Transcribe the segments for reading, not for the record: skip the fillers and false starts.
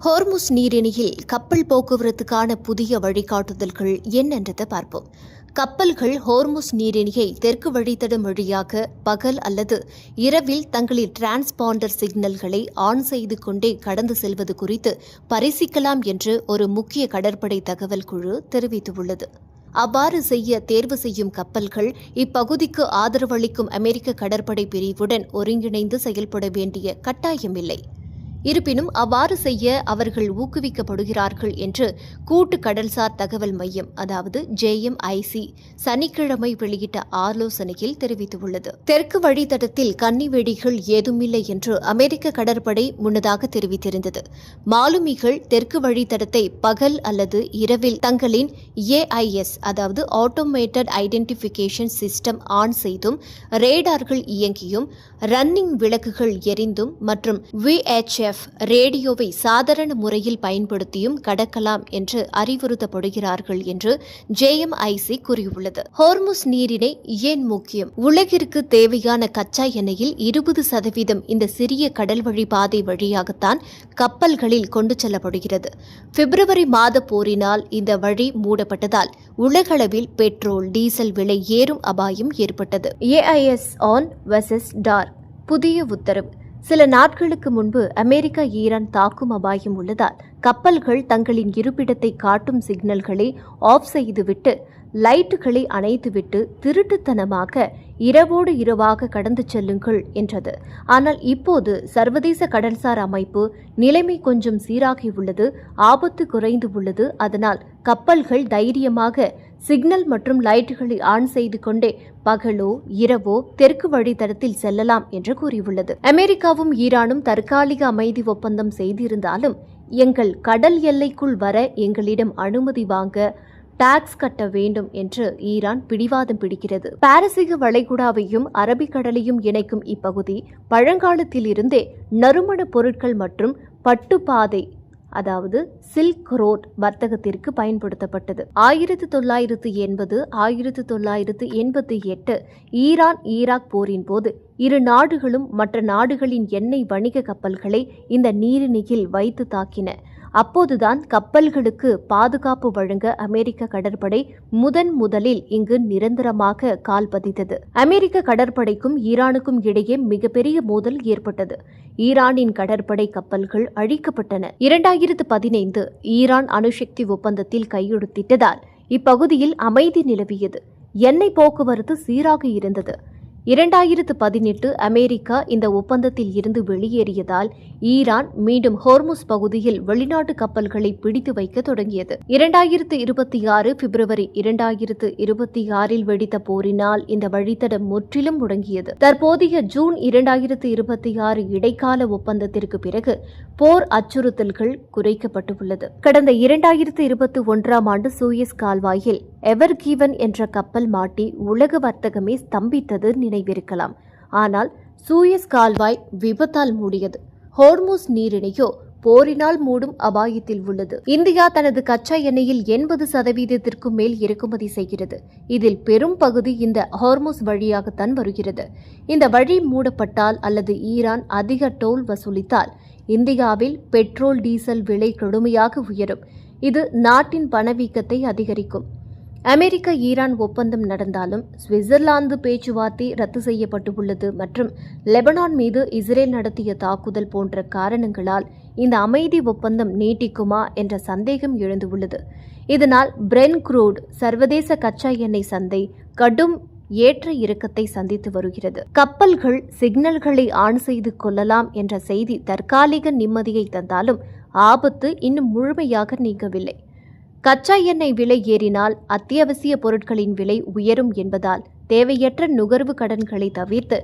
Hormuz நீரிணையில் கப்பல் போக்குவரத்துக்கான புதிய வழிகாட்டுதல்கள் என்னென்றதை பார்ப்போம். கப்பல்கள் ஹோர்முஸ் நீரிணையை தெற்கு வழித்தடம் வழியாக பகல் அல்லது இரவில் தங்களின் டிரான்ஸ்பாண்டர் சிக்னல்களை ஆன் செய்து கொண்டே கடந்து செல்வது குறித்து பரிசீலிக்கலாம் என்று ஒரு முக்கிய கடற்படை தகவல் குழு தெரிவித்துள்ளது. அவ்வாறு செய்ய தேர்வு செய்யும் கப்பல்கள் இப்பகுதிக்கு ஆதரவளிக்கும் அமெரிக்க கடற்படை பிரிவுடன் ஒருங்கிணைந்து செயல்பட வேண்டிய கட்டாயமில்லை. இருப்பினும் அவ்வாறு செய்ய அவர்கள் ஊக்குவிக்கப்படுகிறார்கள் என்று கூட்டு கடல்சார் தகவல் மையம் அதாவது JMIC சனிக்கிழமை வெளியிட்ட ஆலோசனையில் தெரிவித்துள்ளது. தெற்கு வழித்தடத்தில் கன்னிவெடிகள் ஏதுமில்லை என்று அமெரிக்க கடற்படை முன்னதாக தெரிவித்திருந்தது. மாலுமிகள் தெற்கு வழித்தடத்தை பகல் அல்லது இரவில் தங்களின் AIS அதாவது ஆட்டோமேட்டட் ஐடென்டிஃபிகேஷன் சிஸ்டம் ஆன் செய்தும் ரேடார்கள் இயங்கியும் ரன்னிங் விளக்குகள் எரிந்தும் மற்றும் VHF ரேடியோவை சாதாரண முறையில் பயன்படுத்தியும் கடக்கலாம் என்று அறிவுறுத்தப்படுகிறார்கள் என்று JMIC கூறியுள்ளது. ஹோர்முஸ் நீரிணை ஏன் முக்கியம்? உலகிற்கு தேவையான கச்சா எண்ணெயில் 20% இந்த சிறிய கடல்வழி பாதை வழியாகத்தான் கப்பல்களில் கொண்டு செல்லப்படுகிறது. பிப்ரவரி மாத போரினால் இந்த வழி மூடப்பட்டதால் உலகளவில் பெட்ரோல் டீசல் விலை ஏறும் அபாயம் ஏற்பட்டது. AIS ஆன் வெர்சஸ் டார் புதிய உத்தரவு. சில நாட்களுக்கு முன்பு அமெரிக்கா ஈரான் தாக்கும் அபாயம் உள்ளதால் கப்பல்கள் தங்களின் இருப்பிடத்தை காட்டும் சிக்னல்களை ஆஃப் செய்துவிட்டு லைட்டுகளை அணைத்துவிட்டு திருட்டுத்தனமாக இரவோடு இரவாக கடந்து செல்லுங்கள் என்றது. ஆனால் இப்போது சர்வதேச கடல்சார் அமைப்பு நிலைமை கொஞ்சம் சீராகியுள்ளது, ஆபத்து குறைந்து உள்ளது. அதனால் கப்பல்கள் தைரியமாக சிக்னல் மற்றும் லைட்டுகளை ஆன் செய்து கொண்டே பகலோ இரவோ தெற்கு வழித்தடத்தில் செல்லலாம் என்று கூறியுள்ளது. அமெரிக்காவும் ஈரானும் தற்காலிக அமைதி ஒப்பந்தம் செய்திருந்தாலும் எங்கள் கடல் எல்லைக்குள் வர எங்களிடம் அனுமதி வாங்க டாக்ஸ் கட்ட வேண்டும் என்று ஈரான் பிடிவாதம் பிடிக்கிறது. பாரசீக வளைகுடாவையும் அரபிக்கடலையும் இணைக்கும் இப்பகுதி பழங்காலத்திலிருந்தே நறுமணப் பொருட்கள் மற்றும் பட்டுப்பாதை அதாவது சில்க் ரோட் வர்த்தகத்திற்கு பயன்படுத்தப்பட்டது. 1980 1988 ஈரான் ஈராக் போரின் போது இரு நாடுகளும் மற்ற நாடுகளின் எண்ணெய் வணிக கப்பல்களை இந்த நீரிணையில் வைத்து தாக்கின. அப்போதுதான் கப்பல்களுக்கு பாதுகாப்பு வழங்க அமெரிக்க கடற்படை முதலில் இங்கு நிரந்தரமாக கால் பதித்தது. அமெரிக்க கடற்படைக்கும் ஈரானுக்கும் இடையே மிகப்பெரிய மோதல் ஏற்பட்டது. ஈரானின் கடற்படை கப்பல்கள் அழிக்கப்பட்டன. 2015 ஈரான் அணுசக்தி ஒப்பந்தத்தில் கையெழுத்திட்டதால் இப்பகுதியில் அமைதி நிலவியது. எண்ணெய் போக்குவரத்து சீராக இருந்தது. 2018 அமெரிக்கா இந்த ஒப்பந்தத்தில் இருந்து வெளியேறியதால் ஈரான் மீண்டும் ஹோர்முஸ் பகுதியில் வெளிநாட்டு கப்பல்களை பிடித்து வைக்க தொடங்கியது. 2026 பிப்ரவரி 2026 வெடித்த போரினால் இந்த வழித்தடம் முற்றிலும் முடங்கியது. தற்போதைய ஜூன் 2026 இடைக்கால ஒப்பந்தத்திற்கு பிறகு போர் அச்சுறுத்தல்கள் குறைக்கப்பட்டுள்ளது. கடந்த 2021 ஆண்டு சூயஸ் கால்வாயில் எவர்கிவன் என்ற கப்பல் மாட்டி உலக வர்த்தகமே ஸ்தம்பித்தது நினைவிருக்கலாம். ஆனால் சூயஸ் கால்வாய் விபத்தால் மூடியது. ஹோர்முஸ் நீரிணையோ போரினால் மூடும் அபாயத்தில் உள்ளது. இந்தியா தனது கச்சா எண்ணெயில் 80% மேல் இறக்குமதி செய்கிறது. இதில் பெரும் பகுதி இந்த ஹோர்முஸ் வழியாகத்தான் வருகிறது. இந்த வழி மூடப்பட்டால் அல்லது ஈரான் அதிக டோல் வசூலித்தால் இந்தியாவில் பெட்ரோல் டீசல் விலை கடுமையாக உயரும். இது நாட்டின் பணவீக்கத்தை அதிகரிக்கும். அமெரிக்க ஈரான் ஒப்பந்தம் நடந்தாலும் சுவிட்சர்லாந்து பேச்சுவார்த்தை ரத்து செய்யப்பட்டுள்ளது மற்றும் லெபனான் மீது இஸ்ரேல் நடத்திய தாக்குதல் போன்ற காரணங்களால் இந்த அமைதி ஒப்பந்தம் நீட்டிக்குமா என்ற சந்தேகம் எழுந்துள்ளது. இதனால் பிரெண்ட் க்ரூட் சர்வதேச கச்சா எண்ணெய் சந்தை கடும் ஏற்ற இறக்கத்தை சந்தித்து வருகிறது. கப்பல்கள் சிக்னல்களை ஆன் செய்து கொள்ளலாம் என்ற செய்தி தற்காலிக நிம்மதியை தந்தாலும் ஆபத்து இன்னும் முழுமையாக நீங்கவில்லை. கச்சா எண்ணெய் விலை ஏறினால் அத்தியாவசிய பொருட்களின் விலை உயரும் என்பதால் தேவையற்ற நுகர்வு கடன்களை தவிர்த்து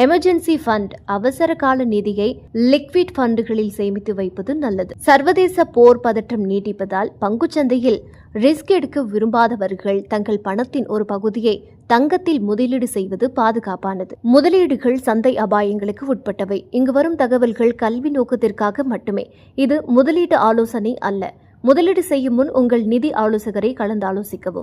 எமர்ஜென்சி ஃபண்ட் அவசர கால நிதியை லிக்விட் ஃபண்டுகளில் சேமித்து வைப்பது நல்லது. சர்வதேச போர் பதற்றம் நீட்டிப்பதால் பங்குச்சந்தையில் ரிஸ்க் எடுக்க விரும்பாதவர்கள் தங்கள் பணத்தின் ஒரு பகுதியை தங்கத்தில் முதலீடு செய்வது பாதுகாப்பானது. முதலீடுகள் சந்தை அபாயங்களுக்கு உட்பட்டவை. இங்கு வரும் தகவல்கள் கல்வி நோக்கத்திற்காக மட்டுமே. இது முதலீட்டு ஆலோசனை அல்ல. முதலீடு செய்யும் முன் உங்கள் நிதி ஆலோசகரை கலந்தாலோசிக்கவும்.